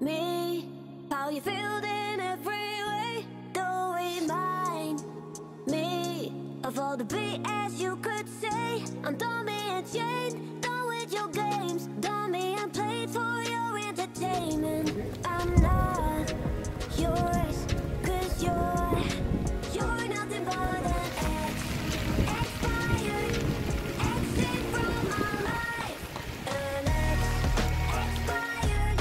me how you feel in every way. Don't remind me of all the BS you could say. I'm done being chained, done with your games, done being played for your entertainment. I'm not yours, 'cause you're nothing but an expired exit from my life. An expired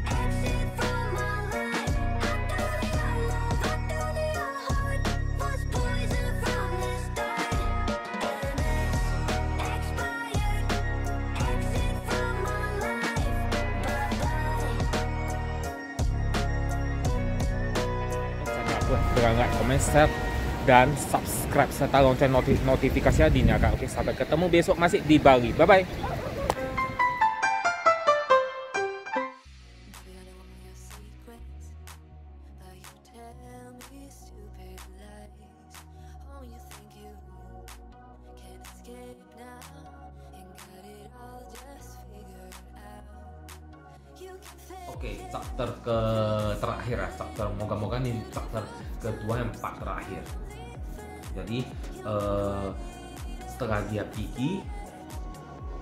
exit from my life. I don't need your love, I don't need your heart. Was poison from the start. An expired exit from my life. Bye-bye. Jangan like, comment, share, dan subscribe serta lonceng notifikasinya dinyalakan. Oke, sampai ketemu besok masih di Bali. Bye bye. Oke, chapter terakhir ya, chapter moga-moga nih chapter kedua yang terakhir. Jadi setelah dia pergi,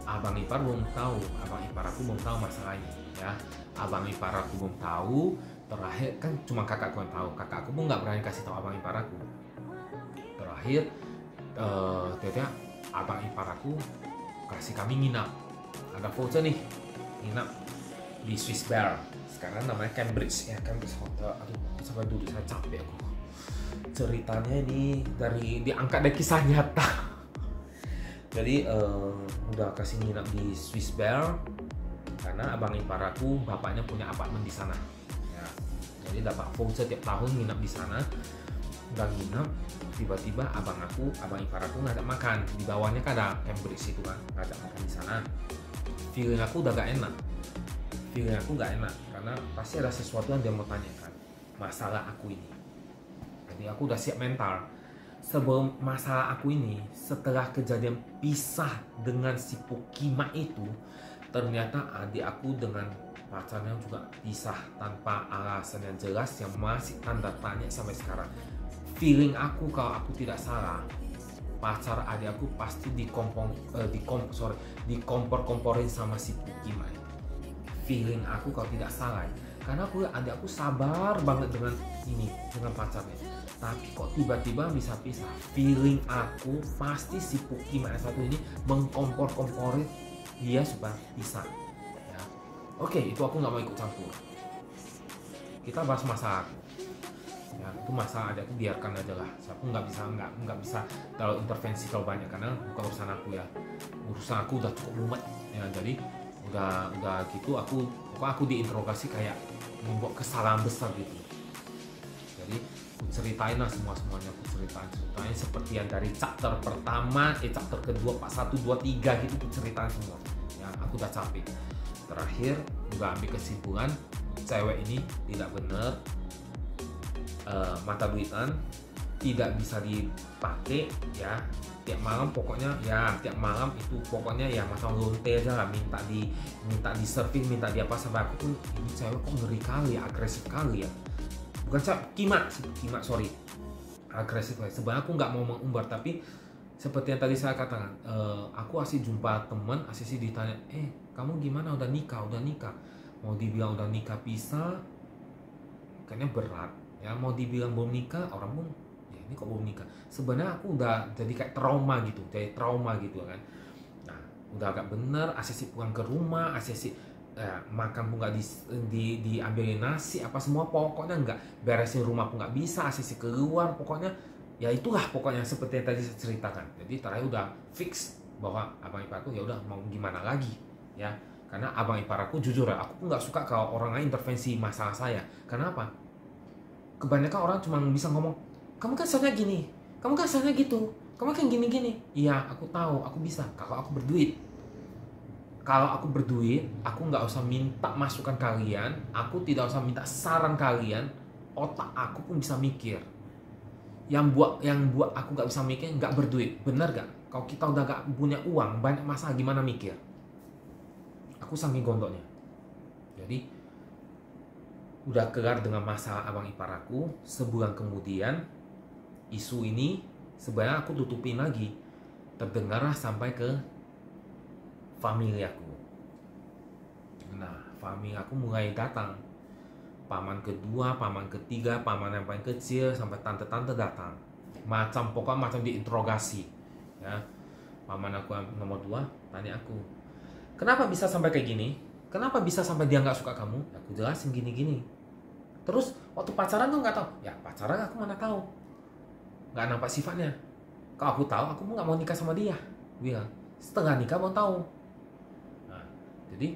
abang ipar belum tahu, abang ipar aku belum tahu masalahnya ya. Abang ipar aku belum tahu, terakhir kan cuma kakakku yang tahu. Kakakku pun nggak berani kasih tahu abang ipar aku. Terakhir tiba-tiba abang ipar aku kasih kami nginap. Ada voucher nih, nginap di Swiss Bear, sekarang namanya Cambridge ya, Cambridge Hotel. Aduh, sampai dulu saya capek aku. Ceritanya ini diangkat dari kisah nyata. Jadi udah kasih nginap di Swiss Bear karena abang ipar aku bapaknya punya apartemen di sana. Ya, jadi dapat voucher tiap tahun nginap di sana. Udah nginap, tiba-tiba abang ipar aku ngajak makan. Di bawahnya kan ada Cambridge itu kan, ngajak makan di sana. Feeling aku udah gak enak. Feeling aku nggak enak karena pasti ada sesuatu yang dia mau tanyakan masalah aku ini. Jadi aku udah siap mental. Sebelum masalah aku ini, setelah kejadian pisah dengan si Pukima itu, ternyata adik aku dengan pacarnya juga pisah tanpa alasan yang jelas yang masih tanda tanya sampai sekarang. Feeling aku kalau aku tidak salah, pacar adik aku pasti dikompor-komporin sama si Pukima itu. Feeling aku kalau tidak salah, karena adik aku sabar banget dengan pacarnya, tapi kok tiba-tiba bisa pisah. Feeling aku pasti si Pukima yang satu ini mengkompor-komporin dia supaya pisah ya. Oke, itu aku nggak mau ikut campur. Kita bahas masalah aku ya, itu masalah adik aku biarkan aja lah. Aku nggak bisa terlalu intervensi terlalu banyak karena bukan urusan aku ya. Urusan aku udah cukup mumet ya. Jadi udah gitu aku diinterogasi kayak membuat kesalahan besar gitu. Jadi aku ceritain lah semuanya, aku ceritain seperti yang dari chapter pertama, chapter kedua, part 1, 2, 3 gitu, aku ceritain semua ya. Aku udah capek. Terakhir udah ambil kesimpulan cewek ini tidak benar, mata duitan, tidak bisa dipakai ya. Tiap malam itu pokoknya ya macam lonte aja lah, minta di serving, minta di apa, sampai aku tuh ini cewek kok ngeri kali, agresif kali ya. Bukan Kima, sorry, agresif kali. Sebenarnya aku nggak mau mengumbar, tapi seperti yang tadi saya katakan, aku asik jumpa teman, asik ditanya, kamu gimana, udah nikah? Mau dibilang udah nikah pisah kayaknya berat ya, mau dibilang belum nikah orang pun ini kok belum nikah. Sebenarnya aku udah jadi kayak trauma gitu kan. Nah, udah agak bener, asisi pulang ke rumah, asisi makan pun nggak diambilin nasi apa semua, pokoknya nggak beresin rumah pun nggak bisa, asisi keluar, pokoknya ya itulah pokoknya seperti yang tadi saya ceritakan. Jadi terakhir udah fix bahwa abang ipar aku ya udah mau gimana lagi ya, karena abang ipar aku jujur ya, aku pun nggak suka kalau orang lain intervensi masalah saya. Kenapa? Kebanyakan orang cuma bisa ngomong, kamu kan soalnya gini, kamu kan soalnya gitu, kamu kan gini-gini. Iya, aku tahu, aku bisa kalau aku berduit. Kalau aku berduit, aku nggak usah minta masukan kalian, aku tidak usah minta saran kalian, otak aku pun bisa mikir. Yang buat aku nggak bisa mikir, nggak berduit, bener gak? Kalau kita udah nggak punya uang, banyak masalah, gimana mikir? Aku saking gondoknya. Jadi udah kelar dengan masalah abang ipar aku. Sebulan kemudian isu ini sebenarnya aku tutupin lagi, terdengarlah sampai ke famili aku. Nah, famili aku mulai datang, paman kedua, paman ketiga, paman yang paling kecil, sampai tante-tante datang, pokoknya macam diinterogasi ya. Paman aku yang nomor 2 tanya aku, kenapa bisa sampai kayak gini, kenapa bisa sampai dia nggak suka kamu. Aku jelasin gini-gini. Terus waktu pacaran tuh nggak tahu. Ya pacaran aku mana tahu, nggak nampak sifatnya. Kalau aku tahu, aku nggak mau nikah sama dia. Bilang setelah nikah mau tahu. Nah, jadi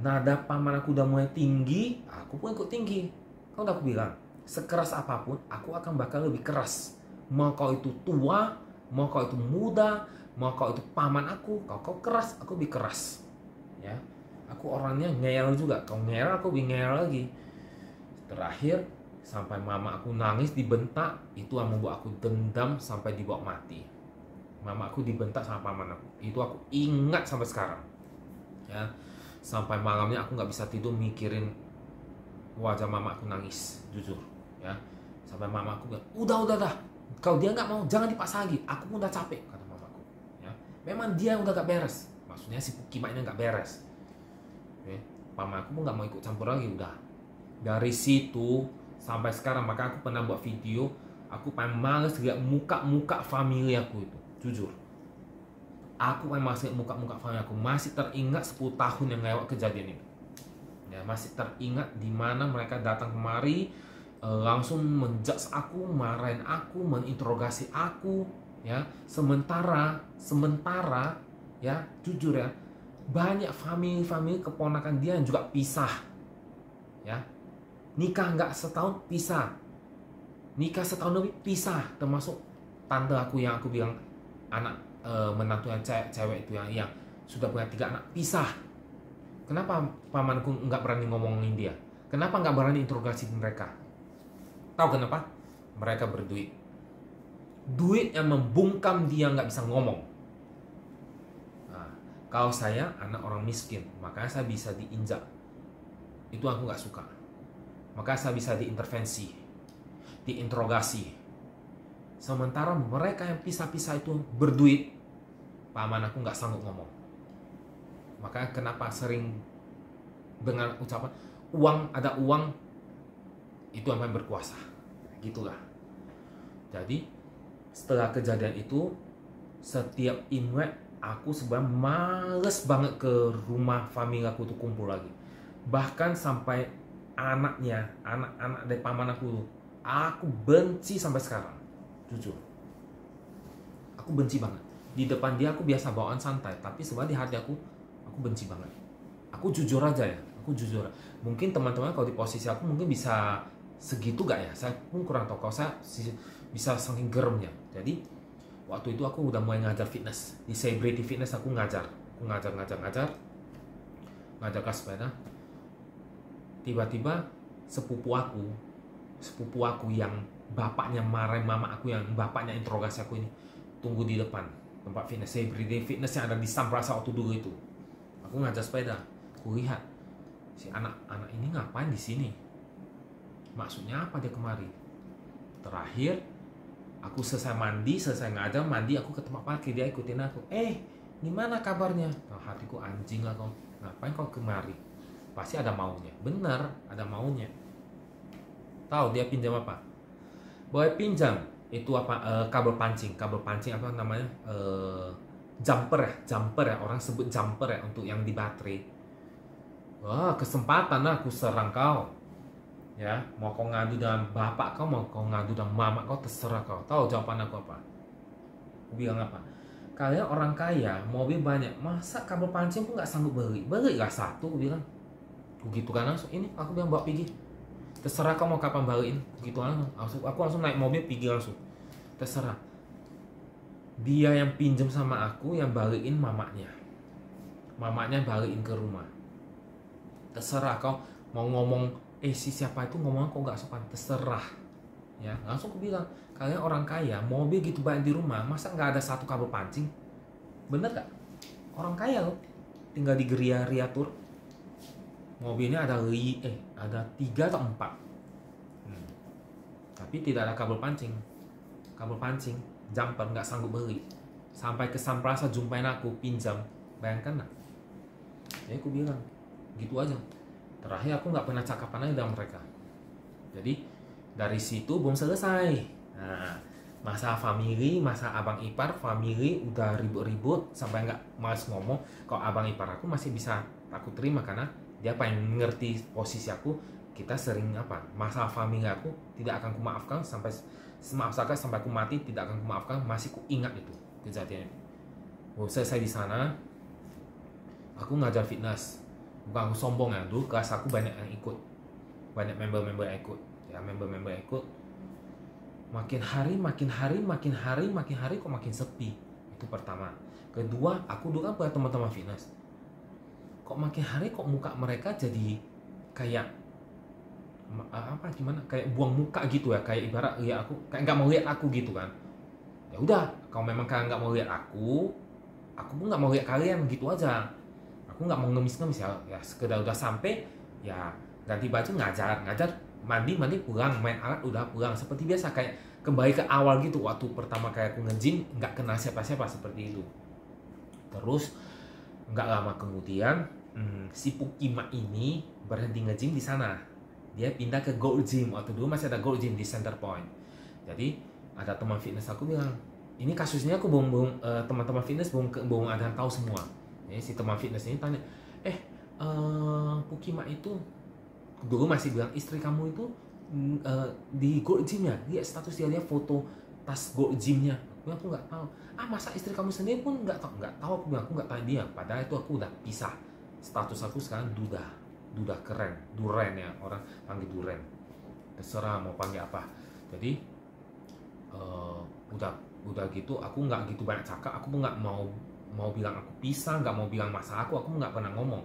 nada paman aku udah mulai tinggi, aku pun ikut tinggi. Kau udah aku bilang, sekeras apapun aku akan bakal lebih keras. Mau kau itu tua, mau kau itu muda, mau kau itu paman aku, kau keras, aku lebih keras. Ya, aku orangnya ngeyel juga. Kau ngeyel, aku lebih ngeyel lagi. Terakhir sampai mama aku nangis dibentak, itu yang membuat aku dendam sampai dibawa mati. Mama aku dibentak sama paman aku, itu aku ingat sampai sekarang. Ya, sampai malamnya aku nggak bisa tidur mikirin wajah mama aku nangis, jujur. Ya, sampai mama aku bilang, udah dah, kalau dia nggak mau jangan dipaksa lagi. Aku pun udah capek, kata mamaku. Ya, memang dia udah gak beres, maksudnya si Pukimaknya nggak beres. Oke, paman aku pun nggak mau ikut campur lagi. Udah dari situ sampai sekarang, maka aku pernah buat video, aku paling males lihat muka-muka famili aku itu, jujur. Aku paling males lihat muka-muka famili aku. Masih teringat 10 tahun yang lewat kejadian itu. Ya, masih teringat di mana mereka datang kemari, langsung menjudge aku, marahin aku, menginterogasi aku. Ya, sementara ya, jujur ya, banyak famili keponakan dia yang juga pisah. Ya, nikah nggak setahun pisah, nikah setahun lebih pisah, termasuk tante aku yang aku bilang anak menantu yang cewek itu yang sudah punya 3 anak pisah. Kenapa pamanku nggak berani ngomongin dia? Kenapa nggak berani interogasi mereka? Tahu kenapa? Mereka berduit. Duit yang membungkam dia nggak bisa ngomong. Nah, kalau saya anak orang miskin, makanya saya bisa diinjak. Itu aku nggak suka. Maka saya bisa diintervensi, diinterogasi. Sementara mereka yang pisah-pisah itu berduit, paman aku nggak sanggup ngomong. Makanya kenapa sering dengan ucapan uang, ada uang, itu yang paling berkuasa. Gitulah. Jadi setelah kejadian itu, setiap Imlek aku sebenarnya males banget ke rumah famili aku untuk kumpul lagi. Bahkan sampai anak dari paman aku benci sampai sekarang, jujur. Aku benci banget. Di depan dia aku biasa bawaan santai, tapi sebenarnya di hati aku benci banget. Aku jujur aja ya, aku jujur. Mungkin teman-teman kalau di posisi aku mungkin bisa segitu gak ya? Saya pun kurang tahu. Kalau saya bisa saking geremnya. Jadi waktu itu aku udah mulai ngajar fitness di Celebrity Fitness. Aku ngajar kelas sepeda. Tiba-tiba sepupu aku yang bapaknya marahin mama aku, yang bapaknya interogasi aku ini, tunggu di depan tempat fitness, Celebrity Fitness yang ada di Samprasa waktu dulu itu. Aku ngajar sepeda, aku lihat si anak ini ngapain di sini, maksudnya apa dia kemari. Terakhir aku selesai ngajar, mandi, aku ke tempat parkir, dia ikutin aku. Gimana kabarnya? Nah, hatiku, anjing lah kau, ngapain kau kemari? Pasti ada maunya. Benar, ada maunya. Tahu dia pinjam apa? Boleh pinjam itu apa? Kabel pancing apa namanya? Jumper ya, orang sebut jumper ya, untuk yang di baterai. Wah, kesempatan lah aku serang kau. Ya, mau kau ngadu dengan bapak kau, mau kau ngadu dengan mama kau, terserah kau. Tahu jawaban aku apa? Aku bilang apa? Kalian orang kaya, mobil banyak, masa kabel pancing pun nggak sanggup beli lah satu, aku bilang. Begitu kan langsung, ini aku bilang bawa pergi. Terserah kau mau kapan balikin, begitu langsung. Aku langsung naik mobil pergi langsung. Terserah. Dia yang pinjam sama aku, yang balikin mamanya balikin ke rumah. Terserah kau mau ngomong si siapa itu ngomong kok nggak sopan, terserah. Ya, langsung aku bilang, kalian orang kaya, mobil gitu banyak di rumah, masa nggak ada satu kabel pancing? Bener gak? Orang kaya loh, tinggal di Geria Riatur. mobilnya ada 3 atau 4. Tapi tidak ada kabel pancing, jumper nggak sanggup beli. Sampai ke Samprasa jumpain aku, pinjam, bayangkan lah. Jadi aku bilang gitu aja. Terakhir aku nggak pernah cakapan lagi dengan mereka. Jadi dari situ belum selesai. Nah, masa family, masa abang ipar, family udah ribut-ribut sampai nggak malas ngomong. Kalau abang ipar aku masih bisa aku terima karena dia pengen ngerti posisi aku. Kita sering masalah family aku tidak akan kumaafkan sampai sampai aku mati, tidak akan kumaafkan, masih ku ingat itu kejadian itu. Selesai di sana, aku ngajar fitness. Bukan aku sombong ya, dulu kelas aku banyak yang ikut, banyak member-member yang ikut. Ya member-member yang ikut. Makin hari kok makin sepi. Itu pertama. Kedua, aku dulu kan punya teman-teman fitness. Kok makin hari kok muka mereka jadi kayak kayak buang muka gitu ya, kayak ibarat ya aku kayak nggak mau lihat aku gitu kan. Ya udah, kalau memang kalian nggak mau lihat aku pun nggak mau lihat kalian gitu aja. Aku nggak mau ngemis-ngemis ya sekedar udah sampai ya ganti baju ngajar mandi pulang, main alat udah pulang seperti biasa, kayak kembali ke awal gitu. Waktu pertama kayak aku nge-gym nggak kenal siapa-siapa seperti itu. Terus nggak lama kemudian si Pukima ini berhenti nge-gym di sana. Dia pindah ke Gold Gym. Waktu dulu masih ada Gold Gym di Center Point. Jadi ada teman fitness aku bilang, ini kasusnya aku belum teman-teman fitness belum ada yang tahu semua. Jadi si teman fitness ini tanya, Pukima itu dulu masih bilang istri kamu itu di Gold Gym ya? Lihat status dia foto tas Gold Gymnya. Aku nggak tahu. Masa istri kamu sendiri pun nggak tahu? Nggak tahu, aku bilang, aku nggak tanya dia. Padahal itu aku udah pisah. Status aku sekarang Duda keren, Duren ya, orang panggil Duren. Terserah mau panggil apa. Jadi udah gitu, aku nggak gitu banyak cakap. Aku pun nggak mau bilang aku pisah, nggak mau bilang masalah aku nggak pernah ngomong.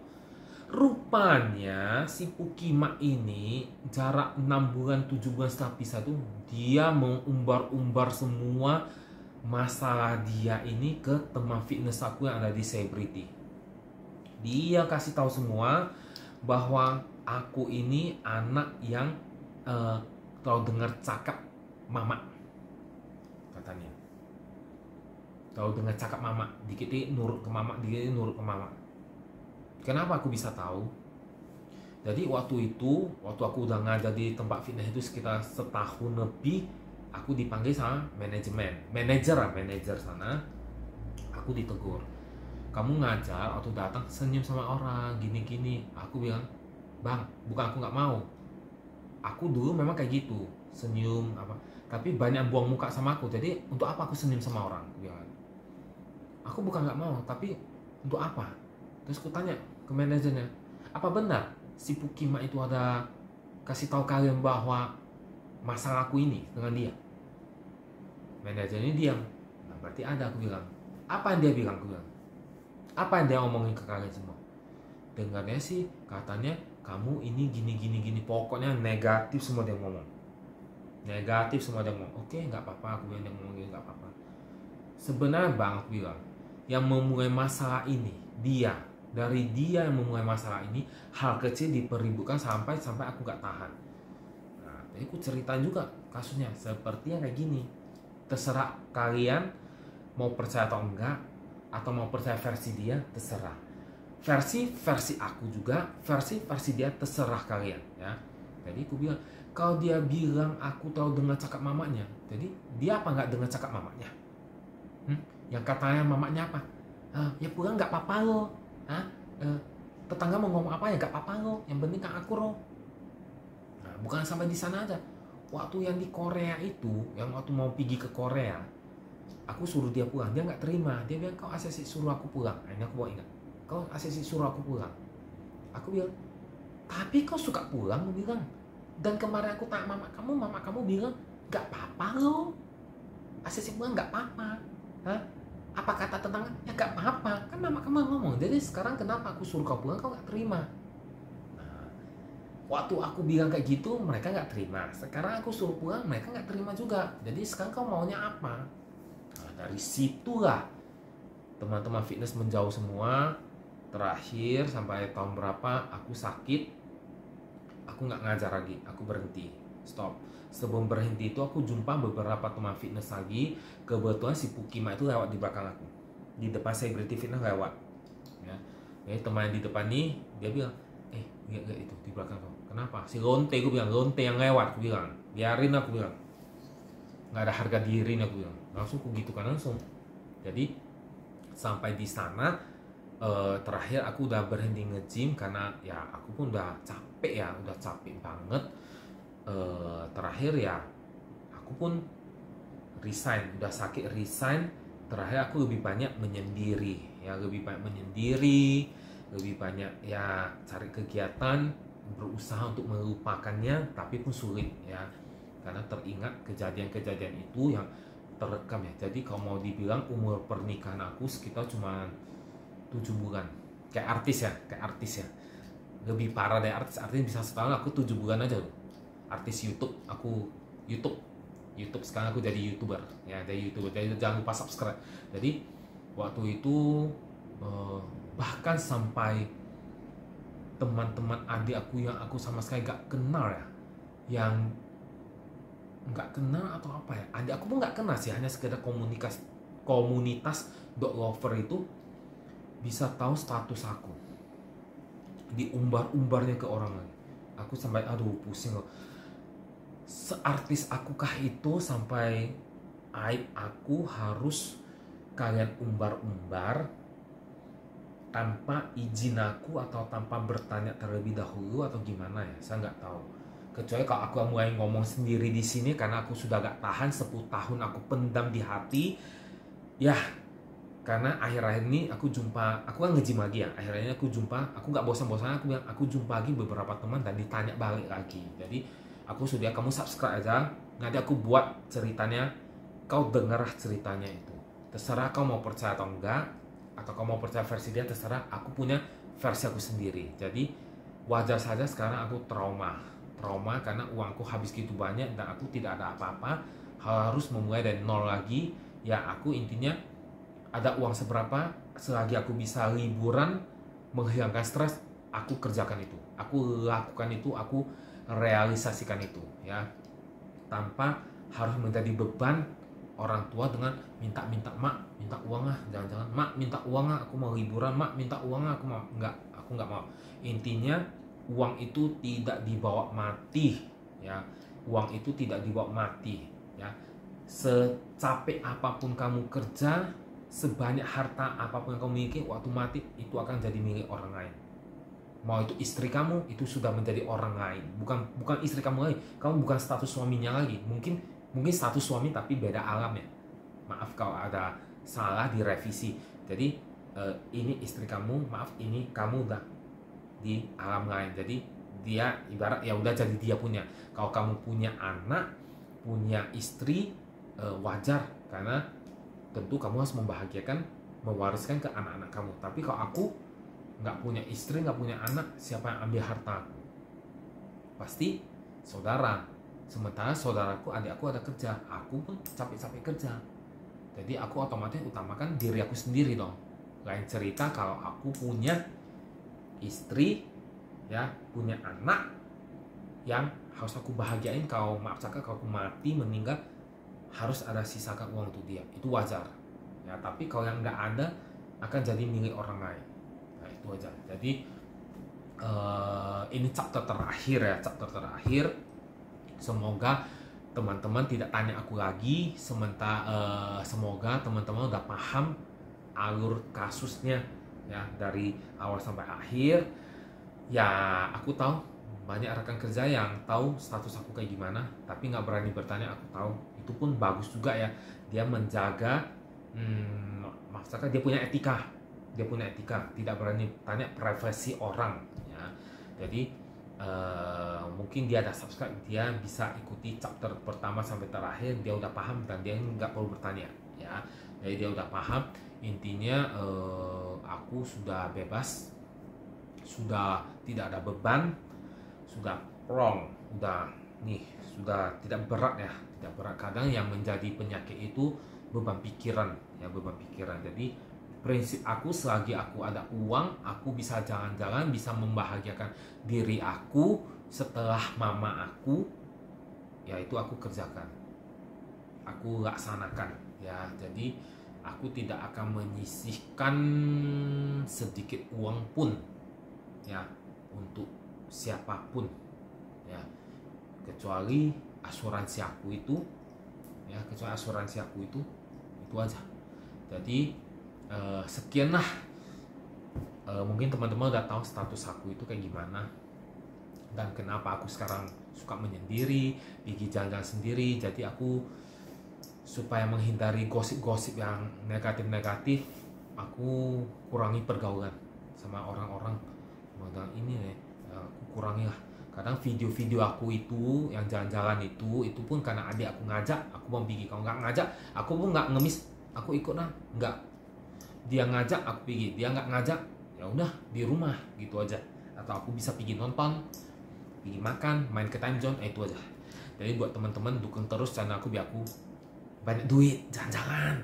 Rupanya si Pukima ini jarak 6 bulan 7 bulan setelah pisah tuh dia mau umbar semua masalah dia ini ke teman fitness aku yang ada di Celebrity. Dia kasih tahu semua bahwa aku ini anak yang kalau dengar cakap mama, katanya. Kalau dengar cakap mama, dikit nurut ke mama, dikit nurut ke mama. Kenapa aku bisa tahu? Jadi waktu aku udah ngajar di tempat fitness itu sekitar setahun lebih, aku dipanggil sama manajer sana. Aku ditegur, kamu ngajar atau datang senyum sama orang gini-gini. Aku bilang, bang, bukan aku nggak mau. Aku dulu memang kayak gitu, senyum tapi banyak buang muka sama aku. Jadi untuk apa aku senyum sama orang? Aku bukan nggak mau, tapi untuk apa? Terus aku tanya ke manajernya, apa benar si Pukima itu ada kasih tahu kalian bahwa masalah aku ini dengan dia? Manajernya diam. Nah, berarti ada, aku bilang. Apa yang dia bilang? Aku bilang, apa yang dia omongin ke kalian semua? Dengarnya sih katanya kamu ini gini. Pokoknya negatif semua dia ngomong. Oke, nggak apa-apa, aku bilang dia ngomong gitu, nggak apa-apa. Sebenarnya bang, aku bilang, yang memulai masalah ini dari dia yang memulai masalah ini, hal kecil dipeributkan sampai aku nggak tahan. Nah, jadi aku cerita juga kasusnya sepertinya kayak gini. Terserah kalian mau percaya atau enggak, atau mau percaya versi dia, terserah. Versi aku juga, versi dia, terserah kalian ya. Jadi aku bilang, kalau dia bilang aku tahu dengar cakap mamanya, jadi dia apa nggak dengar cakap mamanya? Yang katanya mamanya apa? Ya pulang nggak apa-apa lo. Tetangga mau ngomong apa ya nggak apa-apa lo. Yang penting kan aku lo. Nah, bukan sampai di sana aja. Waktu yang di Korea itu, yang waktu mau pergi ke Korea, aku suruh dia pulang, dia nggak terima. Dia bilang, kau asesi suruh aku pulang. Akhirnya aku bawa ingat, kau asesi suruh aku pulang. Aku bilang, tapi kau suka pulang, aku bilang. Dan kemarin aku tanya mama kamu bilang nggak apa-apa lo. Asesi pulang nggak apa-apa. Apa kata tetangga? Ya nggak apa-apa. Kan mama kamu ngomong. Jadi sekarang kenapa aku suruh kau pulang, kau nggak terima? Nah, waktu aku bilang kayak gitu, mereka nggak terima. Sekarang aku suruh pulang, mereka nggak terima juga. Jadi sekarang kau maunya apa? Nah, dari situlah teman-teman fitness menjauh semua. terakhir sampai tahun berapa aku sakit, aku nggak ngajar lagi, aku berhenti, stop. Sebelum berhenti itu aku jumpa beberapa teman fitness lagi, kebetulan si Pukima itu lewat di belakang aku, di depan Celebrity Fitness lewat ya. Jadi teman yang di depan nih dia bilang, lihat itu di belakang kau, kenapa? Si lonte, aku bilang, lonte yang lewat, aku bilang, biarin, aku bilang, nggak ada harga diri, aku bilang, langsung aku gitu kan langsung. Jadi sampai di sana terakhir aku udah berhenti nge-gym karena ya aku pun udah capek ya, udah capek banget. Terakhir ya aku pun resign, udah sakit resign. Terakhir aku lebih banyak menyendiri ya, lebih banyak ya cari kegiatan, berusaha untuk melupakannya, tapi pun sulit ya karena teringat kejadian-kejadian itu yang terekam ya. Jadi kalau mau dibilang umur pernikahan aku sekitar cuma 7 bulan. Kayak artis ya, lebih parah dari artis bisa setahun, aku 7 bulan aja loh. Artis YouTube, aku YouTube sekarang aku jadi YouTuber ya, jadi jangan lupa subscribe. Jadi waktu itu bahkan sampai teman-teman adik aku yang aku sama sekali gak kenal ya, yang nggak kenal atau apa ya, adik aku pun nggak kenal sih, hanya sekedar komunitas dog lover itu bisa tahu status aku, diumbar-umbarnya ke orang lain. Aku sampai aduh pusing loh, seartis akukah itu sampai aib aku harus kalian umbar-umbar tanpa izin aku atau tanpa bertanya terlebih dahulu atau gimana ya, saya nggak tahu. Kecuali kalau aku mulai ngomong sendiri di sini karena aku sudah gak tahan 10 tahun aku pendam di hati ya. Karena akhir-akhir ini aku kan nge-gym lagi ya, akhirnya aku gak bosan-bosan, aku bilang aku jumpa lagi beberapa teman dan ditanya balik lagi. Jadi aku sudah, kamu subscribe aja, nanti aku buat ceritanya, kau dengar ceritanya itu, terserah kau mau percaya atau enggak, atau kau mau percaya versi dia, terserah. Aku punya versi aku sendiri. Jadi wajar saja sekarang aku trauma karena uangku habis gitu banyak dan aku tidak ada apa-apa, harus memulai dari nol lagi ya. Aku intinya ada uang seberapa, selagi aku bisa liburan menghilangkan stres, aku kerjakan itu, aku lakukan itu, aku realisasikan itu ya, tanpa harus menjadi beban orang tua dengan minta mak, minta uang jangan mak, minta uang aku mau liburan, mak minta uang aku mau, aku nggak mau. Intinya uang itu tidak dibawa mati ya, uang itu tidak dibawa mati ya. Secapek apapun kamu kerja, sebanyak harta apapun yang kamu miliki, waktu mati itu akan jadi milik orang lain. Mau itu istri kamu, itu sudah menjadi orang lain, bukan istri kamu lagi, kamu bukan status suaminya lagi. Mungkin status suami tapi beda alam ya, maaf kalau ada salah direvisi. Jadi ini istri kamu, maaf ini kamu udah di alam lain. Jadi dia ibarat ya udah jadi dia punya. Kalau kamu punya anak, punya istri, wajar karena tentu kamu harus membahagiakan, mewariskan ke anak-anak kamu. Tapi kalau aku nggak punya istri, nggak punya anak, siapa yang ambil harta aku? Pasti saudara. Sementara saudaraku, adik aku ada kerja, aku pun capek-capek kerja. Jadi aku otomatis utamakan diri aku sendiri dong. Lain cerita kalau aku punya istri ya, punya anak yang harus aku bahagiain. Kalau maaf cakap, kalau aku mati meninggal harus ada sisakan uang untuk dia, itu wajar ya. Tapi kalau yang nggak ada akan jadi milik orang lain, nah itu wajar. Jadi ini chapter terakhir. Semoga teman-teman tidak tanya aku lagi, semoga teman-teman udah paham alur kasusnya ya, dari awal sampai akhir ya. Aku tahu banyak rekan kerja yang tahu status aku kayak gimana tapi nggak berani bertanya, aku tahu. Itu pun bagus juga ya, dia menjaga maksudnya dia punya etika, tidak berani tanya privasi orang ya. Jadi mungkin dia ada subscribe, dia bisa ikuti chapter pertama sampai terakhir, dia udah paham dan dia nggak perlu bertanya ya. Jadi dia udah paham. Intinya aku sudah bebas, sudah tidak ada beban, sudah plong, sudah tidak berat ya, tidak berat. Kadang yang menjadi penyakit itu beban pikiran ya, beban pikiran. Jadi Prinsip aku, selagi aku ada uang, aku bisa jalan-jalan, bisa membahagiakan diri aku setelah mama aku, ya itu aku kerjakan, aku laksanakan ya. Jadi aku tidak akan menyisihkan sedikit uang pun ya untuk siapapun ya, kecuali asuransi aku itu ya, kecuali asuransi aku itu aja. Jadi sekian lah. Mungkin teman-teman udah tahu status aku itu kayak gimana dan kenapa aku sekarang suka menyendiri, pergi jalan-jalan sendiri. Jadi aku supaya menghindari gosip-gosip yang negatif-negatif, aku kurangi pergaulan sama orang-orang modal ini nih. Aku kurangi lah. Kadang video-video aku itu yang jalan-jalan itu pun karena adik aku ngajak, aku mau pergi. Kalau nggak ngajak, aku pun nggak ngemis, aku ikut lah. Nggak, dia ngajak aku pergi, dia nggak ngajak ya udah di rumah gitu aja. Atau aku bisa pergi nonton, pergi makan, main ke time zone, itu aja. Jadi buat teman-teman dukung terus channel aku biar aku banyak duit, jangan-jangan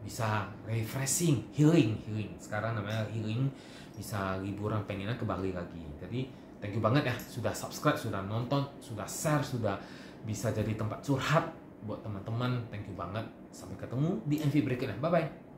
bisa refreshing, healing. Sekarang namanya healing, bisa liburan, pengennya ke Bali lagi. Jadi thank you banget ya sudah subscribe, sudah nonton, sudah share, sudah bisa jadi tempat curhat buat teman-teman. Thank you banget. Sampai ketemu di MV berikutnya. Bye bye.